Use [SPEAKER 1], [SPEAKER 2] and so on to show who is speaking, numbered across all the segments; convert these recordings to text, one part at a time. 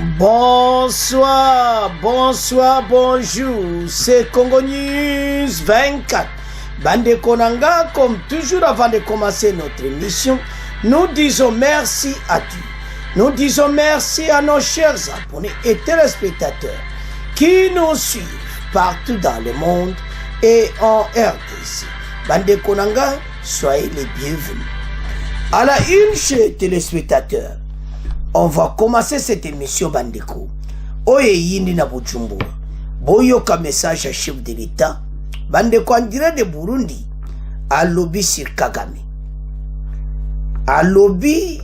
[SPEAKER 1] Bonsoir, bonsoir, bonjour, c'est Congo News 24. Bande Konanga, comme toujours avant de commencer notre émission, nous disons merci à Dieu. Nous disons merci à nos chers abonnés et téléspectateurs qui nous suivent partout dans le monde et en RDC. Bande Konanga, soyez les bienvenus. À la une, chers téléspectateurs, on va commencer cette émission Bandeko. Oye yindi na Bujumbura. Boyoka message à chef de l'État. Bandeko en direct de Burundi. A lobby sur Kagame. A lobby.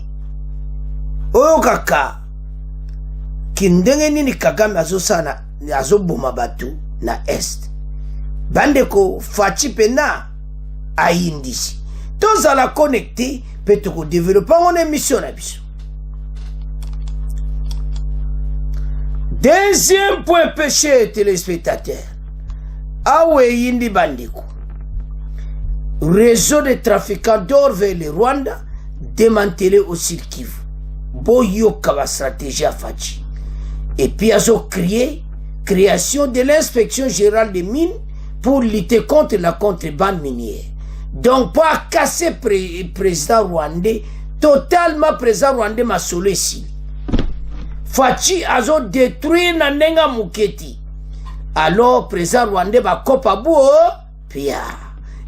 [SPEAKER 1] Oyokaka. Kindenge nini Kagame azosana. Azoboma batu na Est. Bandeko fachi pena. A yindisi. Tous à la connecter. Peut-être qu'on développe en émission na biso. Deuxième point péché, téléspectateurs. Awe Yindi Bandeko. Réseau de trafiquants d'or vers le Rwanda, démantelé au Sud Kivu. Boyo Kawa stratégie à Fachi. Et puis, ils ont créé création de l'inspection générale des mines pour lutter contre la contrebande minière. Donc, pas casser président rwandais, totalement président rwandais m'a solé ici. Fachi azo détruit na nenga muketi. Alors président rwandais ba kopa buo pia.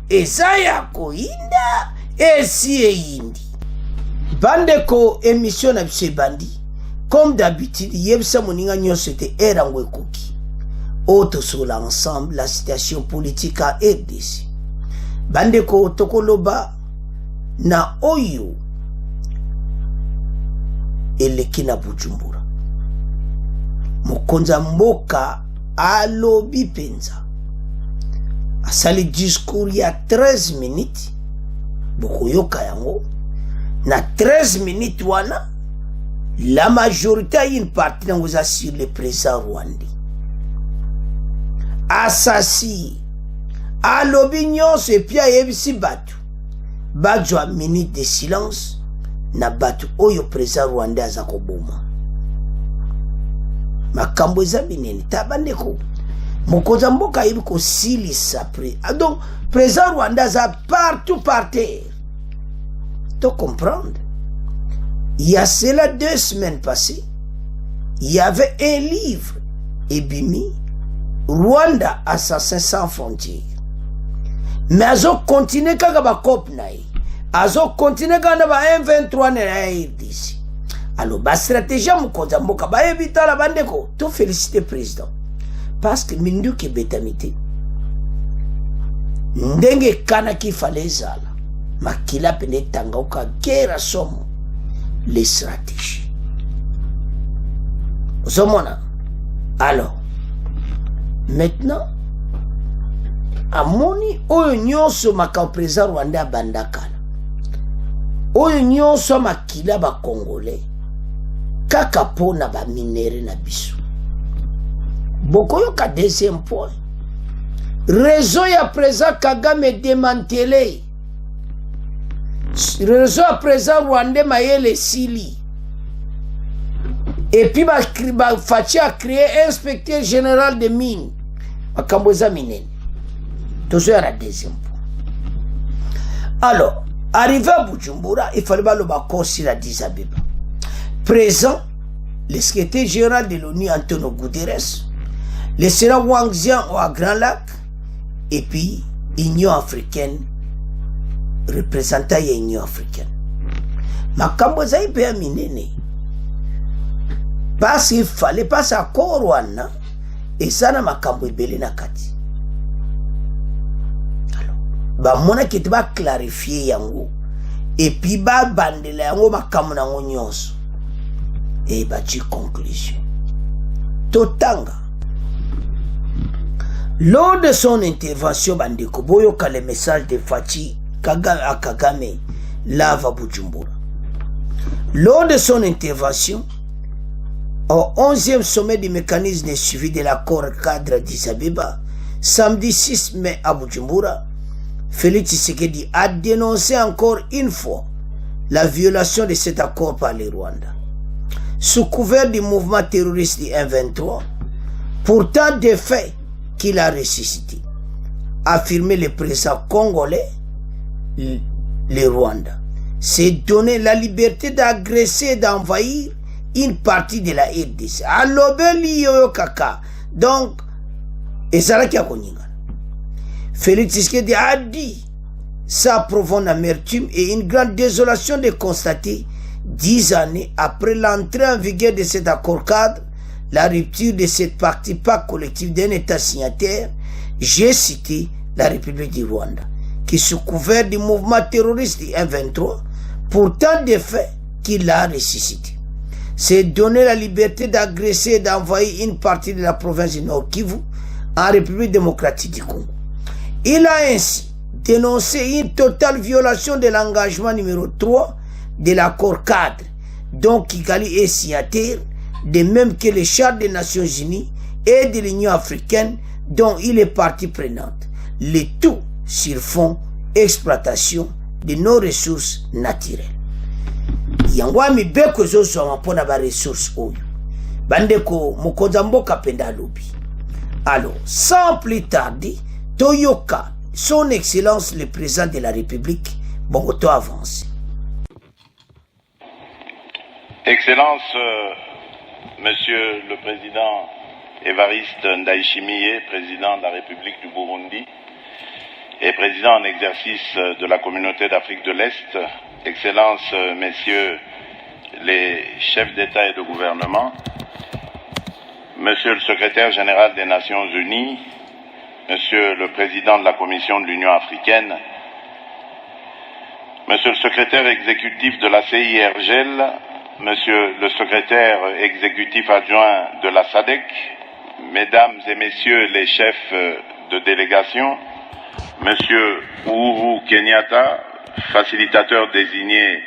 [SPEAKER 1] Ezaya ko inda esi yindi. Bandeko émission na bise bandi. Comme d'habitude, yebsa moninga nyonso te erangwe koki. Autre sur l'ensemble la situation politique à RDC. Bandeko tokoloba na oyo elekina Bujumbura. Mokonza mboka alobi penza. Asali discours ya 13 minutes. Bokoyoka yango. Na 13 minutes wana. La majorité a une partie dans vous assure le président rwandais. Assassi. Alobi nyonso et puis ayebisi batu. Batu a minute de silence. Na batu oyo président rwandais azakoboma. Makambo eza binene tabandeko mokonza mboka yebi ko silisa pre. Donc président rwandais aza partout par terre. Tu comprendre? Il y a cela 2 semaines passées, il y avait un livre ebimi Rwanda assassin sans frontières. Mais azo continue kaka ba kop nae. Azo continue kaka ba M23 na RDC. Alors, la stratégie moukonza mboka ba evita la bandeko. To féliciter président. Parce que mindu ke betamité. Ndenge kana ki fallait zala. Makila pene tanga oka guerre somo. Les stratégies. Zomona. Alors, maintenant, amoni oyo nyonso maka président Rwanda bandakala. Oyo nyonso makila ba Congolais. Kaka po na ba minere na biso. Bokoyo ka deuxième point. Réseau ya présent Kagame démantelé. Réseau ya présent Rwandais mayele sili. Et puis ba Fachi a créé inspecteur général des mines. Makamboza minene. Toujours à la deuxième point. Alors, arrivé à Bujumbura, il fallait le bako si la Addis Abeba. Présent, le secrétaire général de l'ONU Antonio Guterres, le sénateur Wang Xian au Grand Lac, et puis l'Union africaine, représentant l'Union africaine. Makambo za ipe ya minene. Parce qu'il fallait pas à Rwanda, et ça na makambo ebele na kati. Alors, ba mona ki te ba clarifier yango, et puis ba bandela yango makambo na nyonso. Et bâti conclusion. Totanga. Lors de son intervention, Bandeko boyoka le message de Fachi Kagame lava Bujumbura. Lors de son intervention, au 11e sommet du mécanisme de suivi de l'accord cadre d'Addis Abeba, samedi 6 mai à Bujumbura, Félix Tshisekedi a dénoncé encore une fois la violation de cet accord par le Rwanda. sous couvert du mouvement terroriste du M23, pourtant des faits qu'il a ressuscité, affirmé le président congolais, le Rwanda. C'est donner la liberté d'agresser et d'envahir une partie de la RDC. Alobeli yoyo kaka. Donc, et ça là qui a connu. Félix Tshisekedi a dit sa profonde amertume et une grande désolation de constater 10 années après l'entrée en vigueur de cet accord cadre, la rupture de cette partie pas collective d'un État signataire, j'ai cité la République du Rwanda, qui sous couvert du mouvement terroriste du M23, pourtant des faits qu'il a ressuscité. C'est donner la liberté d'agresser et d'envahir une partie de la province du Nord Kivu en République démocratique du Congo. Il a ainsi dénoncé une totale violation de l'engagement numéro 3 de l'accord cadre, dont Kigali est signataire, de même que les chartes des Nations Unies et de l'Union africaine, dont il est partie prenante. Le tout sur fond exploitation de nos ressources naturelles. Yangwami beko zozo mpona ba ressources oyo. Bandeko mokonza mboka penda lobi. Alors, sans plus tarder, Toyoka, son Excellence le Président de la République, Bongoto avance.
[SPEAKER 2] Excellence, Monsieur le Président Évariste Ndayishimiye, Président de la République du Burundi et Président en exercice de la Communauté d'Afrique de l'Est, Excellences, Messieurs les chefs d'État et de gouvernement, Monsieur le Secrétaire général des Nations Unies, Monsieur le Président de la Commission de l'Union africaine, Monsieur le Secrétaire exécutif de la CIRGL, Monsieur le Secrétaire exécutif adjoint de la SADC, Mesdames et Messieurs les chefs de délégation, Monsieur Uhuru Kenyatta, facilitateur désigné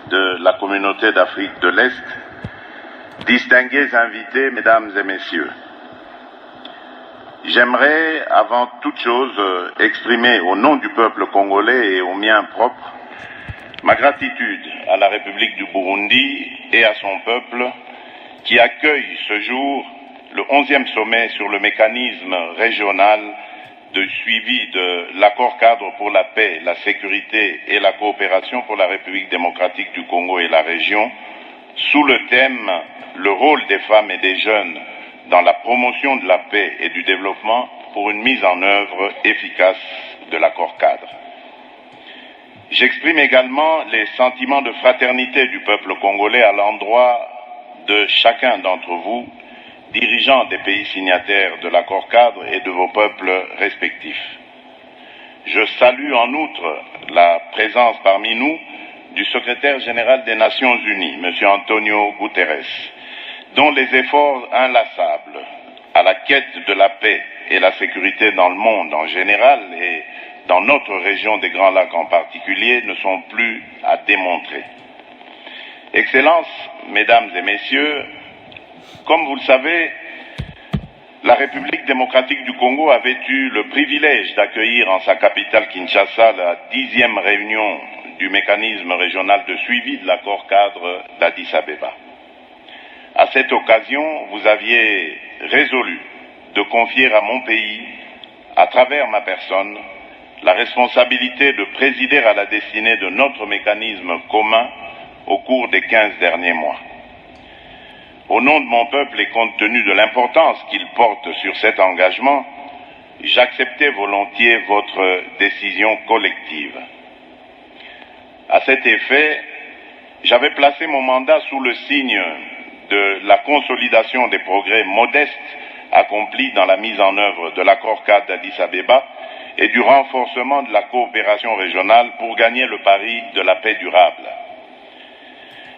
[SPEAKER 2] de la Communauté d'Afrique de l'Est, distingués invités, Mesdames et Messieurs, j'aimerais avant toute chose exprimer au nom du peuple congolais et au mien propre ma gratitude à la République du Burundi et à son peuple qui accueille ce jour le 11e sommet sur le mécanisme régional de suivi de l'accord cadre pour la paix, la sécurité et la coopération pour la République démocratique du Congo et la région, sous le thème « Le rôle des femmes et des jeunes dans la promotion de la paix et du développement pour une mise en œuvre efficace de l'accord cadre ». J'exprime également les sentiments de fraternité du peuple congolais à l'endroit de chacun d'entre vous, dirigeants des pays signataires de l'accord cadre et de vos peuples respectifs. Je salue en outre la présence parmi nous du secrétaire général des Nations Unies, M. Antonio Guterres, dont les efforts inlassables à la quête de la paix et la sécurité dans le monde en général et dans notre région des Grands Lacs en particulier ne sont plus à démontrer. Excellences, Mesdames et Messieurs, comme vous le savez, la République démocratique du Congo avait eu le privilège d'accueillir en sa capitale Kinshasa la 10e réunion du mécanisme régional de suivi de l'accord cadre d'Addis Abeba. À cette occasion, vous aviez résolu de confier à mon pays, à travers ma personne, la responsabilité de présider à la destinée de notre mécanisme commun au cours des 15 derniers mois. Au nom de mon peuple et compte tenu de l'importance qu'il porte sur cet engagement, j'acceptais volontiers votre décision collective. À cet effet, j'avais placé mon mandat sous le signe de la consolidation des progrès modestes accomplis dans la mise en œuvre de l'accord cadre d'Addis Abeba et du renforcement de la coopération régionale pour gagner le pari de la paix durable.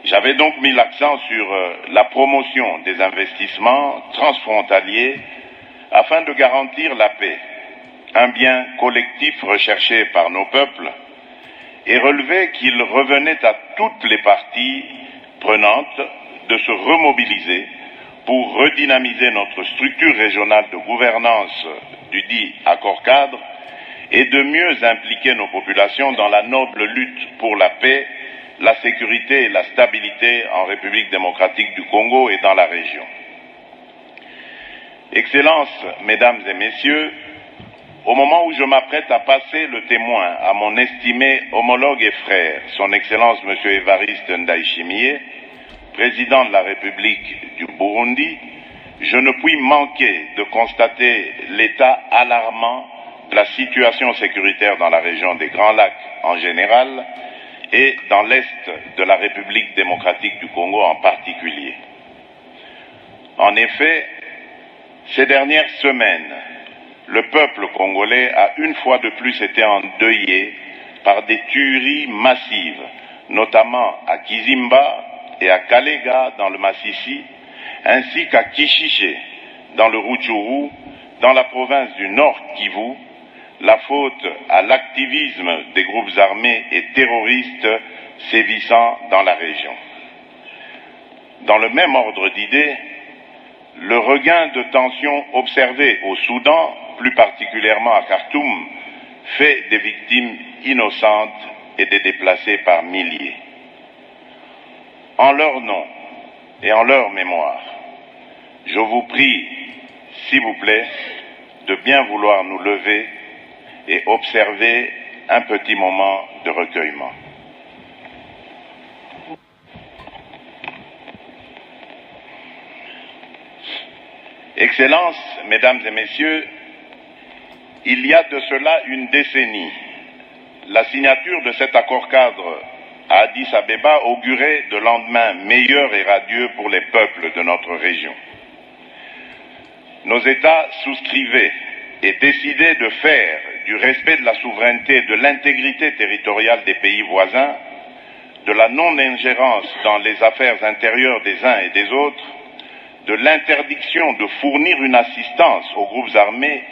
[SPEAKER 2] J'avais donc mis l'accent sur la promotion des investissements transfrontaliers afin de garantir la paix, un bien collectif recherché par nos peuples, et relevé qu'il revenait à toutes les parties prenantes de se remobiliser pour redynamiser notre structure régionale de gouvernance du dit accord cadre et de mieux impliquer nos populations dans la noble lutte pour la paix, la sécurité et la stabilité en République démocratique du Congo et dans la région. Excellences, Mesdames et Messieurs, au moment où je m'apprête à passer le témoin à mon estimé homologue et frère, son Excellence M. Évariste Ndayishimiye, président de la République du Burundi, je ne puis manquer de constater l'état alarmant de la situation sécuritaire dans la région des Grands Lacs en général et dans l'est de la République démocratique du Congo en particulier. En effet, ces dernières semaines, le peuple congolais a une fois de plus été endeuillé par des tueries massives, notamment à Kizimba et à Kalega dans le Massissi, ainsi qu'à Kishiché dans le Rutshuru, dans la province du Nord Kivu, la faute à l'activisme des groupes armés et terroristes sévissant dans la région. Dans le même ordre d'idées, le regain de tension observé au Soudan, plus particulièrement à Khartoum, fait des victimes innocentes et des déplacés par milliers. En leur nom et en leur mémoire, je vous prie, s'il vous plaît, de bien vouloir nous lever et observer un petit moment de recueillement. Excellences, Mesdames et Messieurs, il y a de cela une décennie, la signature de cet accord-cadre à Addis Abeba augurait de lendemains meilleurs et radieux pour les peuples de notre région. Nos États souscrivaient et décidaient de faire du respect de la souveraineté et de l'intégrité territoriale des pays voisins, de la non-ingérence dans les affaires intérieures des uns et des autres, de l'interdiction de fournir une assistance aux groupes armés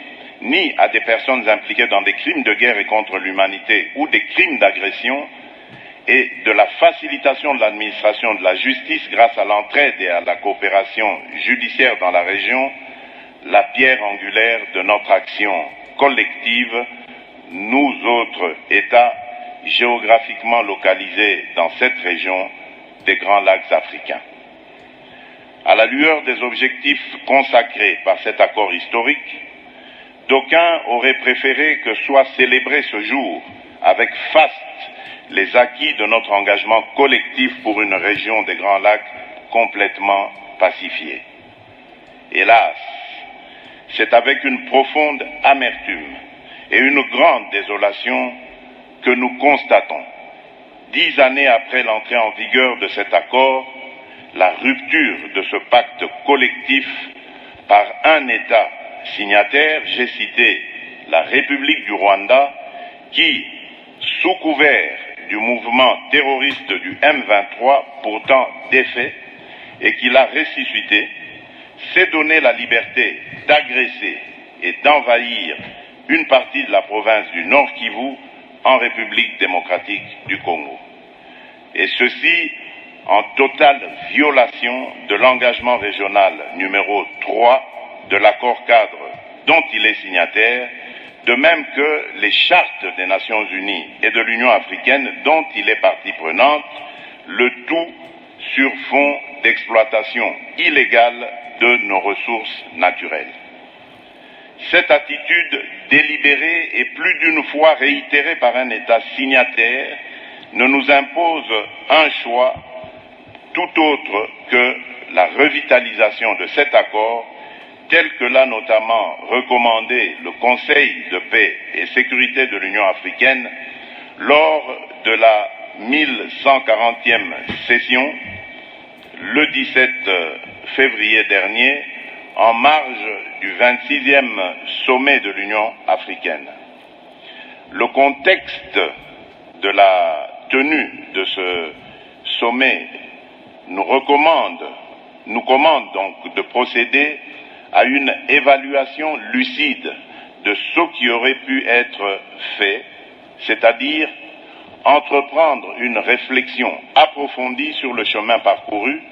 [SPEAKER 2] ni à des personnes impliquées dans des crimes de guerre et contre l'humanité ou des crimes d'agression, et de la facilitation de l'administration de la justice grâce à l'entraide et à la coopération judiciaire dans la région, la pierre angulaire de notre action collective, nous autres États géographiquement localisés dans cette région des Grands Lacs africains. À la lueur des objectifs consacrés par cet accord historique, d'aucuns auraient préféré que soit célébré ce jour avec faste les acquis de notre engagement collectif pour une région des Grands Lacs complètement pacifiée. Hélas, c'est avec une profonde amertume et une grande désolation que nous constatons, 10 années après l'entrée en vigueur de cet accord, la rupture de ce pacte collectif par un État signataire, j'ai cité la République du Rwanda, qui, sous couvert du mouvement terroriste du M23, pourtant défait, et qui l'a ressuscité, s'est donné la liberté d'agresser et d'envahir une partie de la province du Nord Kivu en République démocratique du Congo. Et ceci en totale violation de l'engagement régional numéro 3 de l'accord cadre dont il est signataire, de même que les chartes des Nations Unies et de l'Union africaine dont il est partie prenante, le tout sur fond d'exploitation illégale de nos ressources naturelles. Cette attitude délibérée et plus d'une fois réitérée par un État signataire ne nous impose un choix tout autre que la revitalisation de cet accord tel que l'a notamment recommandé le Conseil de paix et sécurité de l'Union africaine lors de la 1140e session, le 17 février dernier, en marge du 26e sommet de l'Union africaine. Le contexte de la tenue de ce sommet nous commande donc de procéder à une évaluation lucide de ce qui aurait pu être fait, c'est-à-dire entreprendre une réflexion approfondie sur le chemin parcouru,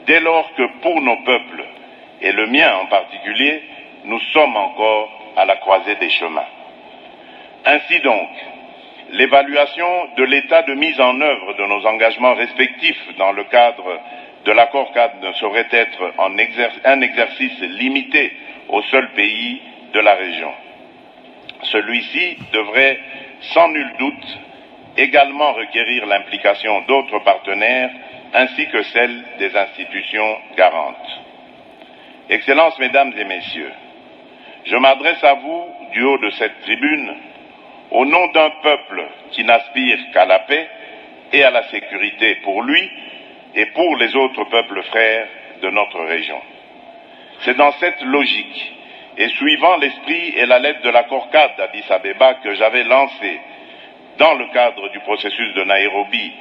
[SPEAKER 2] dès lors que pour nos peuples, et le mien en particulier, nous sommes encore à la croisée des chemins. Ainsi donc, l'évaluation de l'état de mise en œuvre de nos engagements respectifs dans le cadre de l'accord cadre ne saurait être un exercice limité au seul pays de la région. Celui-ci devrait, sans nul doute, également requérir l'implication d'autres partenaires ainsi que celle des institutions garantes. Excellences, Mesdames et Messieurs, je m'adresse à vous du haut de cette tribune au nom d'un peuple qui n'aspire qu'à la paix et à la sécurité pour lui et pour les autres peuples frères de notre région. C'est dans cette logique et suivant l'esprit et la lettre de l'accord cadre d'Addis Abeba que j'avais lancé dans le cadre du processus de Nairobi,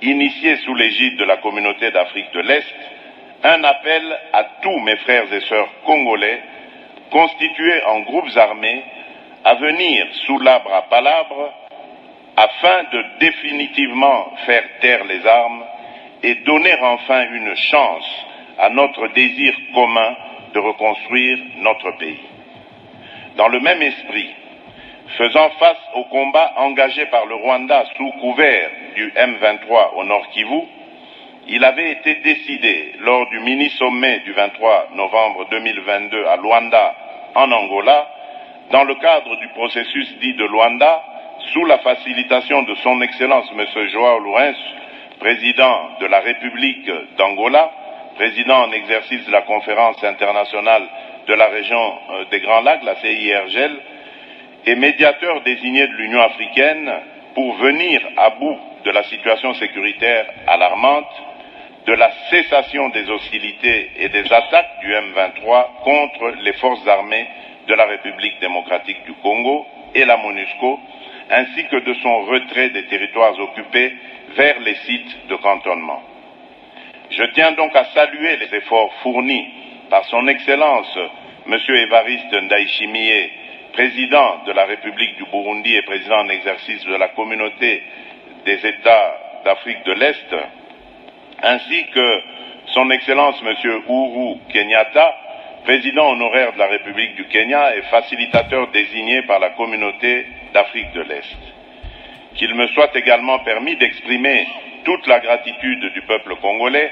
[SPEAKER 2] initié sous l'égide de la communauté d'Afrique de l'Est, un appel à tous mes frères et sœurs congolais constitués en groupes armés à venir sous l'arbre à palabres afin de définitivement faire taire les armes et donner enfin une chance à notre désir commun de reconstruire notre pays. Dans le même esprit, faisant face au combat engagé par le Rwanda sous couvert du M23 au Nord Kivu, il avait été décidé lors du mini-sommet du 23 novembre 2022 à Luanda, en Angola, dans le cadre du processus dit de Luanda, sous la facilitation de son Excellence M. João Lourenço, président de la République d'Angola, président en exercice de la conférence internationale de la région des Grands Lacs, la CIRGL, et médiateur désigné de l'Union africaine pour venir à bout de la situation sécuritaire alarmante, de la cessation des hostilités et des attaques du M23 contre les forces armées de la République démocratique du Congo et la MONUSCO, ainsi que de son retrait des territoires occupés vers les sites de cantonnement. Je tiens donc à saluer les efforts fournis par son Excellence M. Évariste Ndayishimiye, président de la République du Burundi et président en exercice de la communauté des États d'Afrique de l'Est, ainsi que son Excellence M. Uhuru Kenyatta, président honoraire de la République du Kenya et facilitateur désigné par la communauté d'Afrique de l'Est. Qu'il me soit également permis d'exprimer toute la gratitude du peuple congolais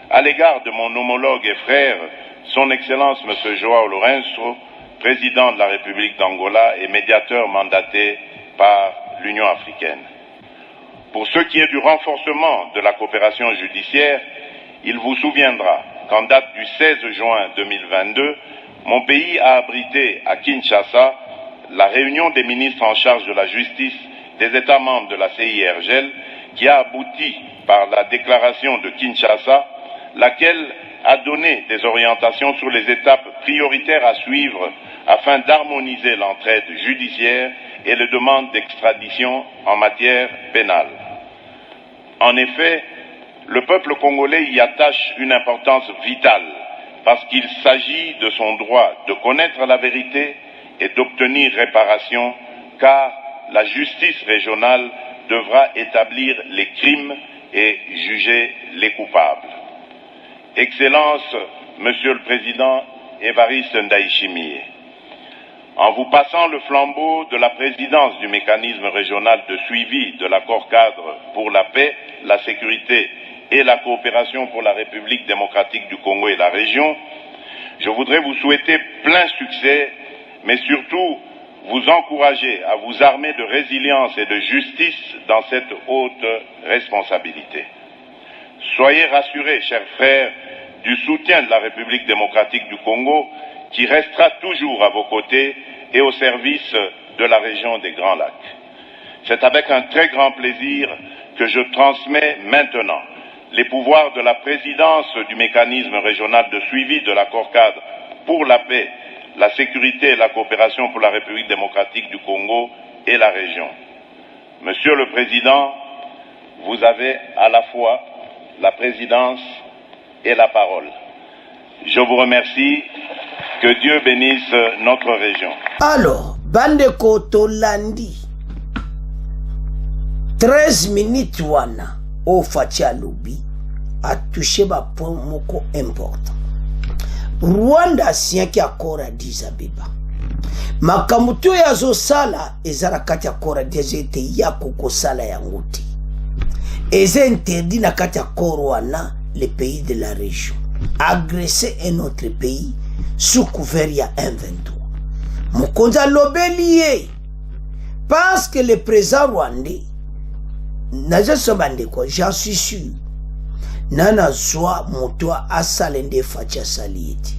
[SPEAKER 2] à l'égard de mon homologue et frère, son Excellence M. João Lourenço, président de la République d'Angola et médiateur mandaté par l'Union africaine. Pour ce qui est du renforcement de la coopération judiciaire, il vous souviendra qu'en date du 16 juin 2022, mon pays a abrité à Kinshasa la réunion des ministres en charge de la justice des États membres de la CIRGL qui a abouti par la déclaration de Kinshasa, laquelle a donné des orientations sur les étapes prioritaires à suivre afin d'harmoniser l'entraide judiciaire et les demandes d'extradition en matière pénale. En effet, le peuple congolais y attache une importance vitale parce qu'il s'agit de son droit de connaître la vérité et d'obtenir réparation, car la justice régionale devra établir les crimes et juger les coupables. Excellence, Monsieur le Président Évariste Ndayishimiye, en vous passant le flambeau de la présidence du mécanisme régional de suivi de l'accord cadre pour la paix, la sécurité et la coopération pour la République démocratique du Congo et la région, je voudrais vous souhaiter plein succès, mais surtout vous encourager à vous armer de résilience et de justice dans cette haute responsabilité. Soyez rassurés, chers frères, du soutien de la République démocratique du Congo qui restera toujours à vos côtés et au service de la région des Grands Lacs. C'est avec un très grand plaisir que je transmets maintenant les pouvoirs de la présidence du mécanisme régional de suivi de l'accord cadre pour la paix, la sécurité et la coopération pour la République démocratique du Congo et la région. Monsieur le Président, vous avez à la fois la présidence et la parole. Je vous remercie. Que Dieu bénisse notre région.
[SPEAKER 1] Alors, Bandeko Tolandi, 13 minutes wana, au Fachaloubi, a touché ma point moko important. Rwanda sien qui accord à Addis Abeba. makambo to ya zo sala ezala kati ya kora DGT ya koko sala ya nguti eze interdit na kati ya koro wana les pays de la région agresser un autre pays sous couvert ya M23 mokonza lobeliye parce que le président rwandais naja sobande ko j'en suis sûr nana zwa moto asalende facha salieti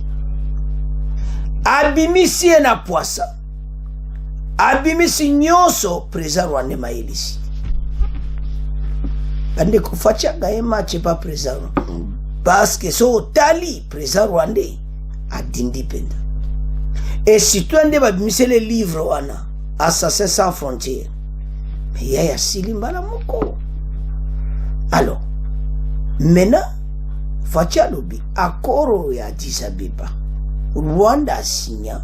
[SPEAKER 1] abimisi na poisa abimisi nyonso président rwandais maelisi bande ko facha gaye match pas président parce que so tali président rwandais adindipenda et si tu ande babimisi le livre wana Assassin sans frontières mais yaya silimbala moko alors maintenant facha lobi akoro ya Addis Abeba Rwanda signa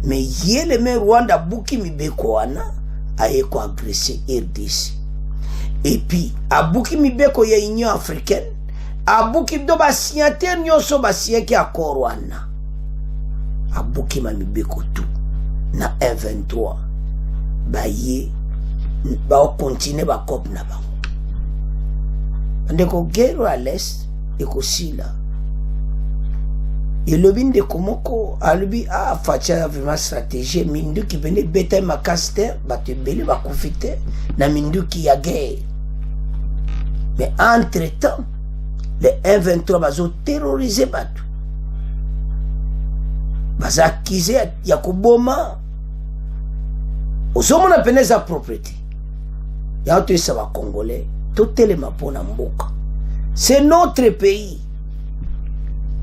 [SPEAKER 1] mais yele me Rwanda buki mibeko wana ayeko agresser RDC et puis abuki mibeko ya Union africaine abuki do ba signataire nyonso ba sieki akoro wana abuki ma mibeko tout na M23 baye ba continue ba cop na ba ndeko guerre à l'est ekosila elobinde komoko alubi facha vraiment stratégie minduki bene beta makaster bato bele bakufite na minduki ya guerre mais entre temps les M23 bazo terroriser bato baza accuser ya koboma osomona peneza propriété ya to esa ba congolais totelema pona mboka c'est notre pays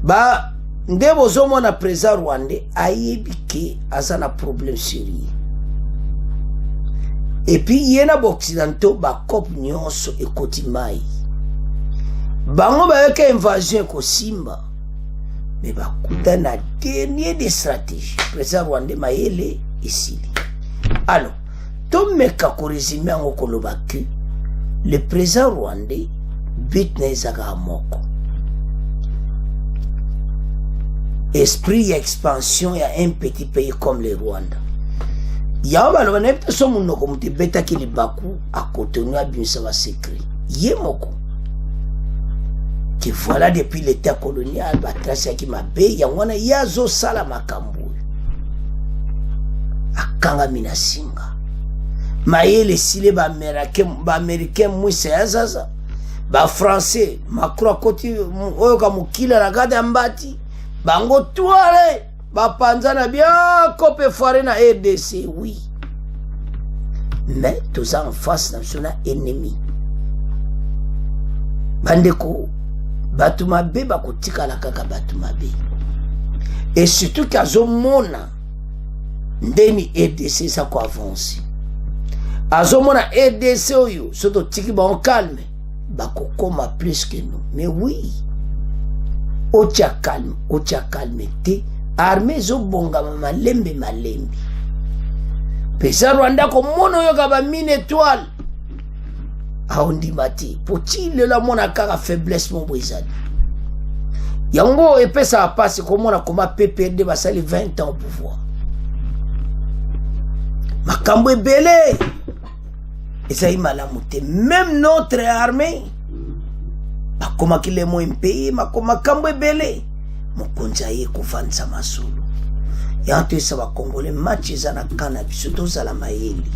[SPEAKER 1] ba ndebo zomona président rwandais ayebike azana problème sérieux et puis yena boccidentaux ba cop nyonso ekoti mai bango ba yeke invasion ko simba mais ba kuta na dernier des stratégies président rwandais mayele isili alors to meka ko résumer ngo koloba que le président rwandais but na ezaka moko esprit ya expansion ya un petit pays comme le Rwanda ya baloba na pete so munoko muti beta ki libaku a Cotonou abimisa ba secret ye moko que voilà depuis l'état colonial ba trace ya ki mabe ya wana ya zo sala makambo akanga minasinga mayele sile ba américain mwise ya zaza ba français Macron koti oyo ka mukila na gada mbati bango tuale ba panzana bien kope foire na RDC oui mais tous en face national ennemi bandeko batu mabe ba kotika la kaka batu mabe et surtout kazo mona ndeni RDC sa ko avancer azomona RDC oyo soto tiki ba on calme ba kokoma plus que nous mais oui ocha calme te armée zo bonga malembe pesa Rwanda ko mono yo ka ba mine étoile aondi mati potile la mona kaka faiblesse mon brisade yango epesa passe ko mona koma PPRD basali 20 ans au pouvoir makambo ebele esayi malamu te même notre armée bakoma kile mo MP makoma kambo ebele mokonza ye kovanza masolo yanto esa ba congolais match ezana kana biso tozala mayeli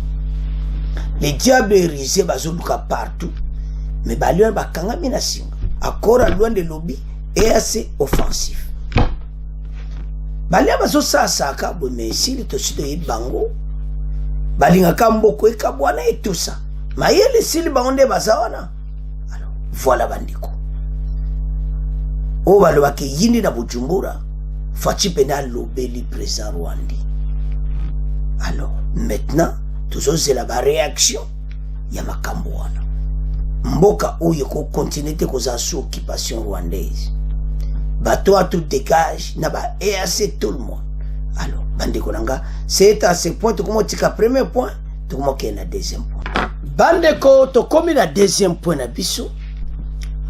[SPEAKER 1] les diables risés bazoluka partout mais balio bakanga mina singa akora loin de lobby et assez offensif balia bazo sasaka bo mesili to sido bango balinga kamboko ekabwana et tout ça mayele sili bangonde bazawana alors voilà bandiko o balo bake yindi na Bujumbura fachi pena lobeli président rwandais alors maintenant tous la réaction ya makambo wana mboka oyo ko continuer ko za sous occupation rwandaise bato à tout dégage na ba EAC tout le monde alors bandeko nanga c'est à ce point comment tika premier point to comment na deuxième point bandeko to komi na deuxième point na biso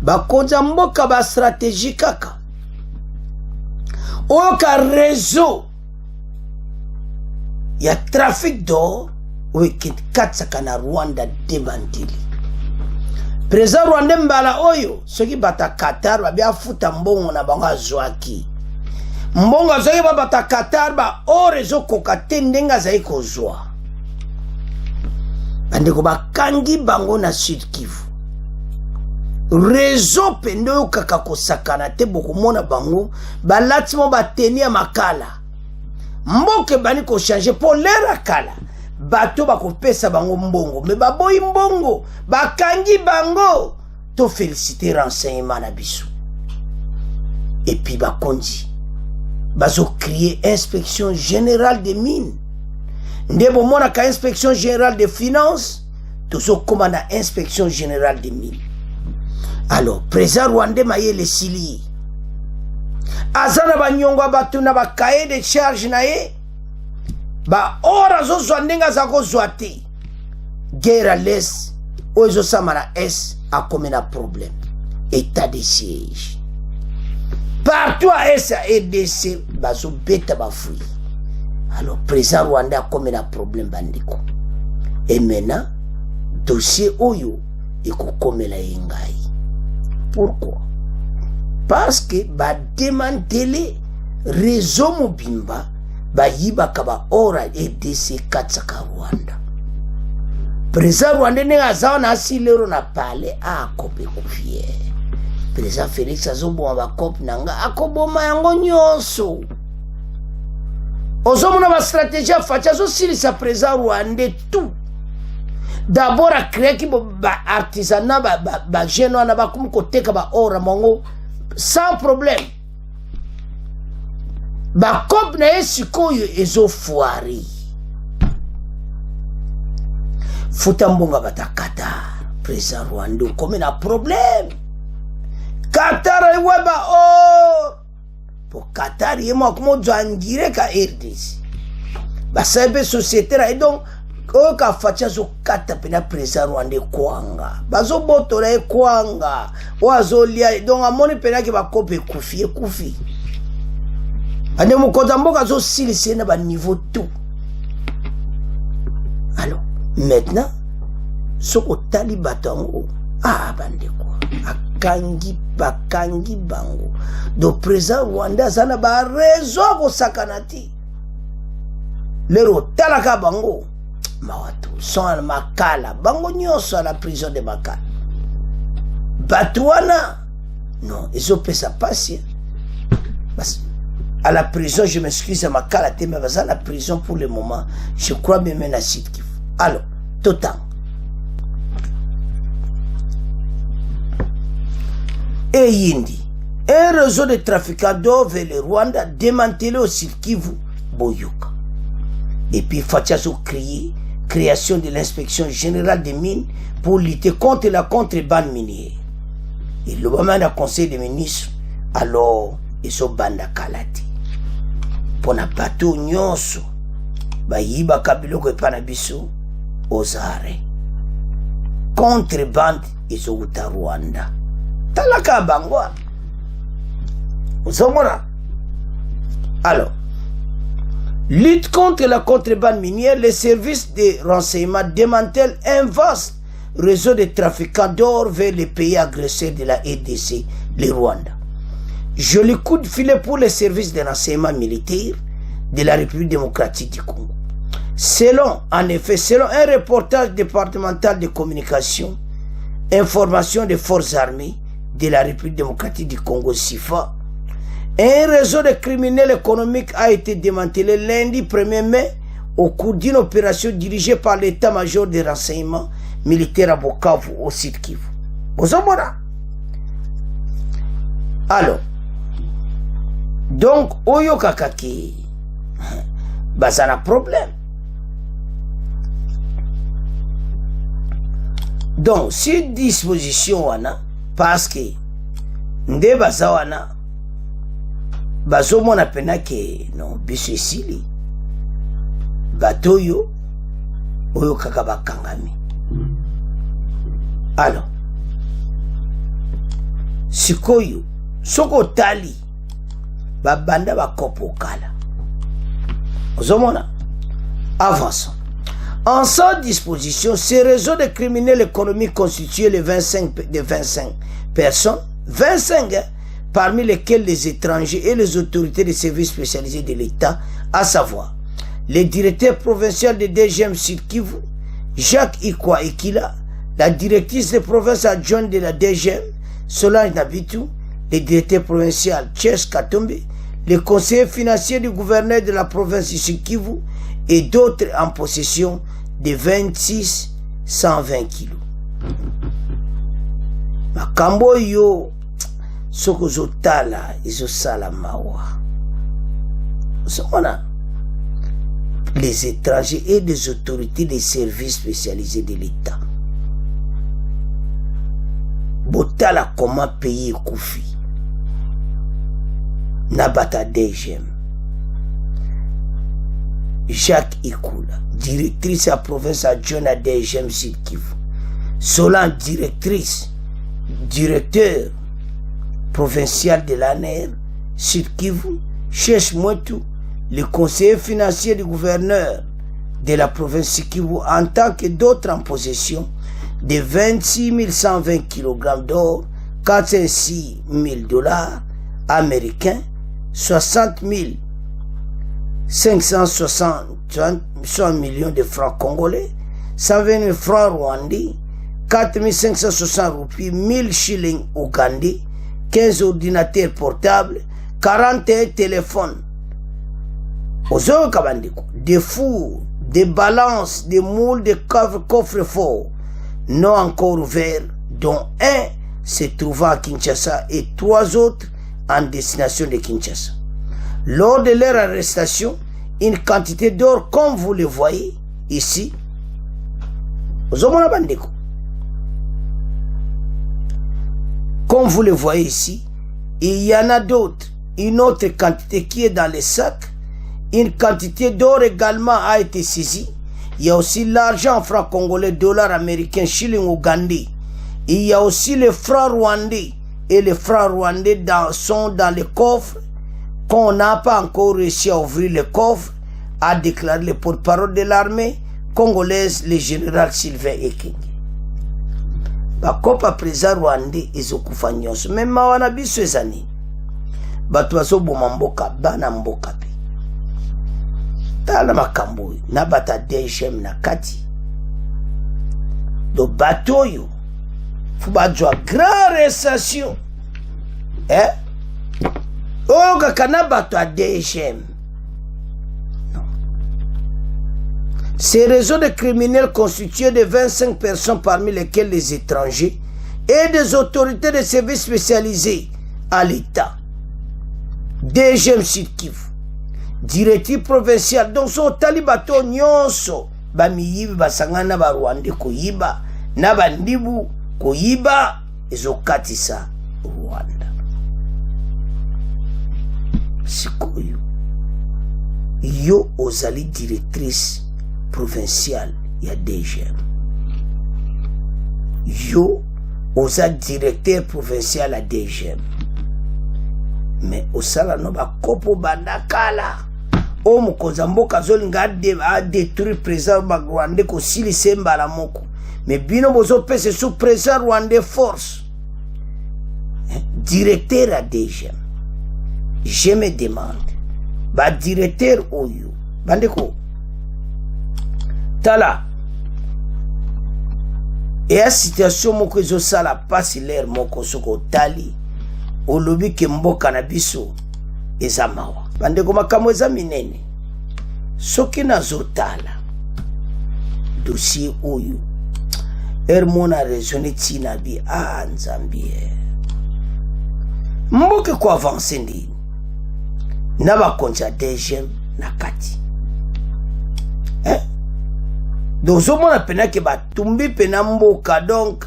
[SPEAKER 1] ba konza mboka ba stratégie kaka oyo ka réseau Il y a trafic d'or, oui, qui est na Rwanda démantelé. Président Rwanda mbala oyo, ceux qui battent Qatar, ba bien futa mbongo na banga zwaki. Mbongo zoki ba bata Qatar ba orezo kokate ndenga zayi kozwa. Bandeko bakangi bango na Sud Kivu. Réseau pendo kaka kosakana te bokomona bango balati mo bateni ya makala. Mboke bani ko changer pour l'era kala. Bato bakopesa bango mbongo me baboyi mbongo bakangi bango to féliciter renseignement na biso. Et puis bakonzi bazo crier inspection générale des mines. Ndebo mona ka inspection générale des finances, tozo commanda inspection générale des mines. Alors, président Rwandais maye le sili. Azana banyongo batu na ba cahier de charge na ye. Ba ora zo zwandenga zako zwate. Guerre à l'est, ozo samana est a comme un problème. État de siège. Partout à SAEDC, bazo beta bafoui. Alors, président Rwandais a comme un problème bandiko. Et maintenant, dossier Oyo, il faut comme la yengai. Pourquoi? Parce que ba démanteler réseau mobimba, ba yiba kaba ora EDC katsaka Rwanda. Président Rwandais n'est pas na silero na pale a kope kufie. Président Félix Azombo wa kop nanga akoboma yango nyonso. Ozomona ba stratégie facha zo silisa président Rwandais tout. D'abord à créer qui ba artisanat ba jeune na ba kum côté ka ba ora mongo sans problème. Ba kop na esikoyo ezo foiri. Futambonga bata Qatar, président Rwanda comme un problème. Qatar e weba or pour Qatar yemo comme zangire ka RDC. Ba sabe société là et donc o ka facha zo kata pena président Rwanda kwanga. Bazo botora e kwanga. Wazo lia donc amoni pena ki ba kope kufi. Ane mukoza mboka zo silise na ba niveau tout. Alors maintenant, ce que tali batango, bandeko, akangi bango. Do président Rwanda zana ba réseau ko sakanati. Lero talaka bango, mawatu, son makala, bango nyoso à la prison de Makala. Batouana, non, ils ont fait ça passer. À la prison, je m'excuse à Makala, mais à la prison pour le moment, je crois même à Sud Kivu. Alors, total. Et Yindi, un réseau de trafiquants d'or vers le Rwanda démantelé au Sud Kivu, Boyoka. Et puis Fatchazo crié création de l'inspection générale des mines pour lutter contre la contrebande minière. Et le moment du conseil des ministres, alors, ils sont banda kalati. Pour na bateau nyonso, bayiba kabilo ko panabiso. Aux arrêts. Contrebande et au Rwanda. Talaka bangwa. Alors, lutte contre la contrebande minière, les services de renseignement démantèlent un vaste réseau de trafiquants d'or vers les pays agresseurs de la RDC, le Rwanda. Joli coup de filet pour les services de renseignement militaire de la République démocratique du Congo. Selon un reportage départemental de communication, information des forces armées de la République démocratique du Congo, SIFA, un réseau de criminels économiques a été démantelé lundi 1er mai au cours d'une opération dirigée par l'état-major des renseignements militaires à Bukavu au Sud Kivu. Alors, donc, Oyo Kakaki, ça a un problème. Donc, si disposition wana, parce que nde baza wana, bazo mona pena ke non biso esili, batoyo oyo kaka bakangami. Alors, sikoyo, soko tali, babanda bakopo kala. Ozomona, Avançons. En sans disposition, ces réseaux de criminels économiques constitués de 25 personnes, 25, parmi lesquels les étrangers et les autorités des services spécialisés de l'État, à savoir le directeur provincial de DGM Sud Kivu, Jacques Ikwa Ekila, la directrice de province adjointe de la DGM, Solange Nabitu, le directeur provincial Tches Katombe, le conseiller financier du gouverneur de la province du Sud Kivu et d'autres en possession de 120 kilos. Makambo yo soko zotala izosala mawa. Somona les étrangers et les autorités des services spécialisés de l'État. Botala comment payer Koufi. Nabata DGM. Jacques Ikula, directrice à province adjointe à DGM Sud Kivu. Solange, directeur provincial de l'ANER Sud Kivu. Chech Mouetou, le conseiller financier du gouverneur de la province Sud Kivu, en tant que d'autres en possession de 26 120 kg d'or, 406 000 dollars américains, 60 560 millions de francs congolais, 120 000 francs rwandais, 4 560 roupies, 1000 shillings ougandais, 15 ordinateurs portables, 41 téléphones. Aux autres kabandiko, des fours, des balances, des moules, des coffres forts, non encore ouverts, dont un se trouvant à Kinshasa et 3 autres en destination de Kinshasa. Lors de leur arrestation, une quantité d'or, comme vous le voyez ici, comme vous le voyez ici, il y en a d'autres, une autre quantité qui est dans les sacs, une quantité d'or également a été saisie. Il y a aussi l'argent en francs congolais, dollars américains, shillings ougandais. Il y a aussi les francs rwandais, et les francs rwandais sont dans les coffres, qu'on n'a pas encore réussi à ouvrir le coffre, a déclaré le porte-parole de l'armée congolaise, le général Sylvain Ekenge. Bakopa président rwandais ezokufa nyonso, même mawana biso ezani bato bazoboma mboka bana mboka pe tala makambo na bata DGM na kati do bato oyo fu bajwa grand arrestation oga kana bato a DGM. Non. Ces réseaux de criminels constitués de 25 personnes, parmi lesquelles les étrangers et des autorités de services spécialisés à l'État. DGM Sud Kivu, directive provinciale, donc son talibato nyonso bamiyibi basangana ba Rwanda koyiba na bandibu koyiba ezokatisa Rwanda. Sikoyo yo ozali directrice provinciale ya DGM, yo oza directeur provincial à DGM, mais osala no bakopo bandakala o mukonza mboka zolinga a détruire président Rwandais ko sili semba la moko, mais bino bozo pese sous président Rwandais force directeur à DGM. Je me demande, ba directeur oyo, bandeko, tala, et a situation moko ezo sala pasi l'air moko soko tali, o lobi ke mboka na biso eza mawa. Bandeko makambo eza minene, soki nazo tala, dossier oyo, mona raisonné tina bi, nzambie, mboke ko avance ndini, na bakonza DGM na kati. Donc mona pena ke batumbi pena mboka, donc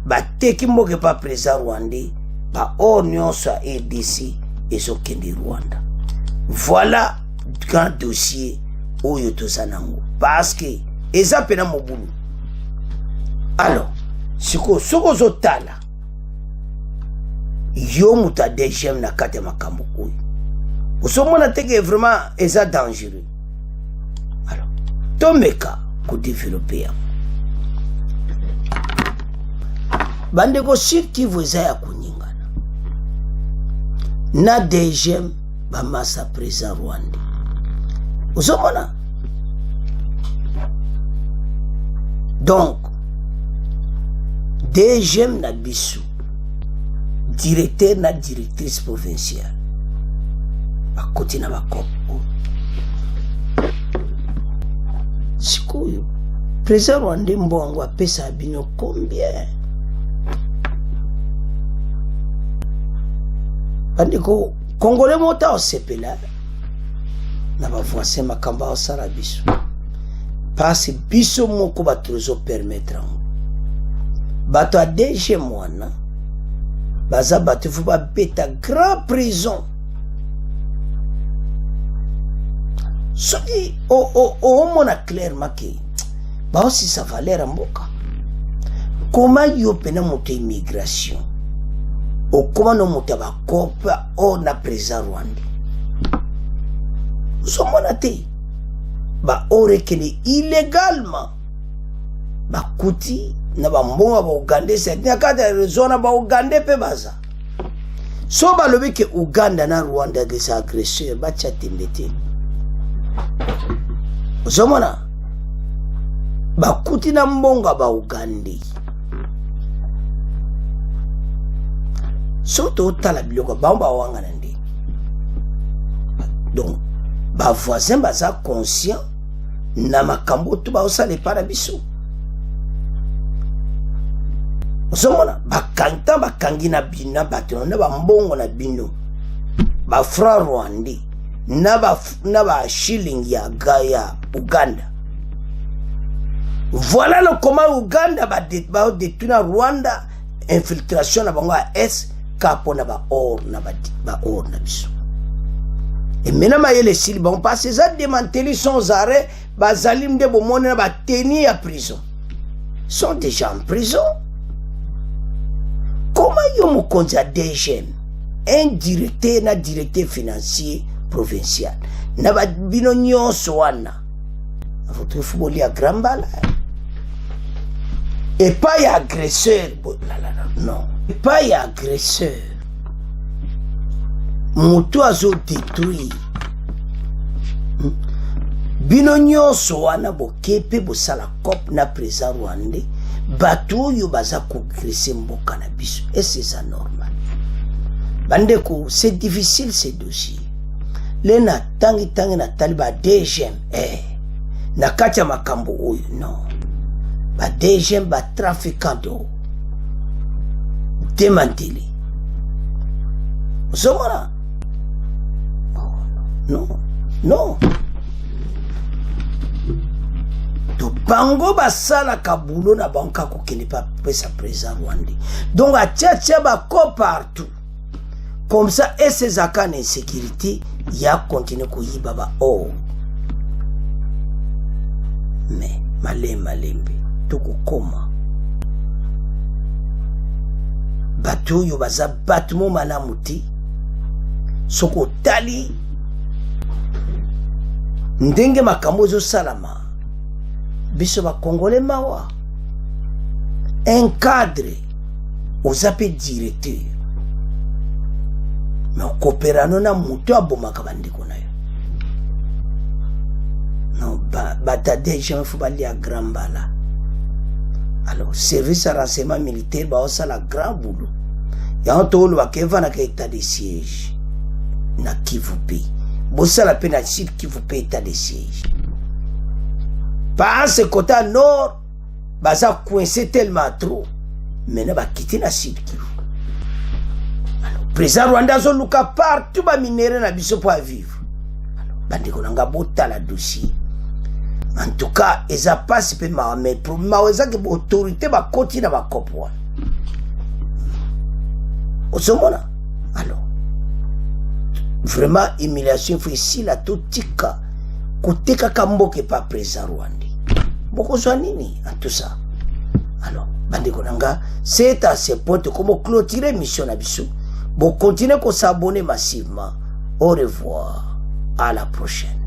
[SPEAKER 1] bateki mboke pa président rwandais, ba or nyonso a RDC ezokende Rwanda. Voilà grand dossier oyo tozanango, parce que eza pena mobulu. Alors, soko zotala yo muta DGM na kati makambo oyo, osomona teke vraiment eza dangereux. Alors, tomeka ko développer ya bande ko Sud Kivu eza ya kuningana na DGM bamasa président Rwanda uzomona donc DGM na biso directeur na directrice provinciale bakoti na bakopo sikoyo président Rwanda mbongo apesa bino combien bandeko congolais mota osepela na bavoisin makamba osala biso parce biso moko batozo permettre bato a DG mwana baza bato fu babeta grand prison soki omona clairement ke baosisa valeur mboka koma yo pena moto immigration okoma no moto bakopa o na président Rwanda somona te ba orekene illégalement bakuti na bambonga ba Uganda c'est nakata zona ba Uganda pe baza so balobi ke Uganda na Rwanda des agresseurs bacha tembete somona bakuti na mbonga ba Uganda soto tala biloko bamba wanga nande donc ba voisin baza conscient na makambo to ba osale para biso osomona bakanta bakangi na bina bato na bambongo na bino ba fra Rwanda na ba shilling ya gaya Uganda voilà le comment Uganda ba détruire Rwanda infiltration na bango a est kapo na ba or na biso et maintenant les sili bon parce que ça démanteler sans arrêt bazalim de bomone na ba tenir à prison sont déjà en prison. Comment yo mo konzi a DGM un directeur na directeur financier provincial na ba bino nyonso wana votre football ya grambala et pas y agresseur non et pas y agresseur moto azo détruire bino nyonso wana bokepe bosala cop na président Rwanda bato yo baza kogresse mboka na biso et c'est ça normal bandeko c'est difficile ces dossiers le na tangi na taliba DGM na kati ya makambo oyo non ba DGM ba trafiquant do démantelé zomona non to bango basala kabulo na banka ko kene pas pesa président Rwanda donc a tchatcha ba ko partout comme ça et ces accords d'insécurité ya continuer ko yiba ba mais malembe to ko koma bato yo baza batmo malamuti soko tali ndenge makambo zo salama biso ba congolais mawa un cadre aux appels directeur mais coopérano na muto abomaka bandiko na yo non bata déjà faut bali à grand bala alors service à renseignement militaire ba osala grand boulot ya ontolo bakeva na état de siège na Kivu P bosala pe na Sud Kivu P état de siège. Par ce côté nord, baza coincé tellement trop. Maintenant, ba quitter la Sud Kivu. Alors, président Rwanda zo luka partout ba minéraux na biso pour vivre. Alors, bande ko nanga bota la dossier. En tout cas, eza passe pe ma mais problème eza que autorité ba koti na ba kopwa. Osomona. Alors, vraiment humiliation faut ici la totika. Côté kakambo ke pas président Rwanda. Beaucoup soit nini en tout ça. Alors, bande konanga, c'est à ce point comment clôturer mission nabiso. Bon, continuez à s'abonner massivement. Au revoir. À la prochaine.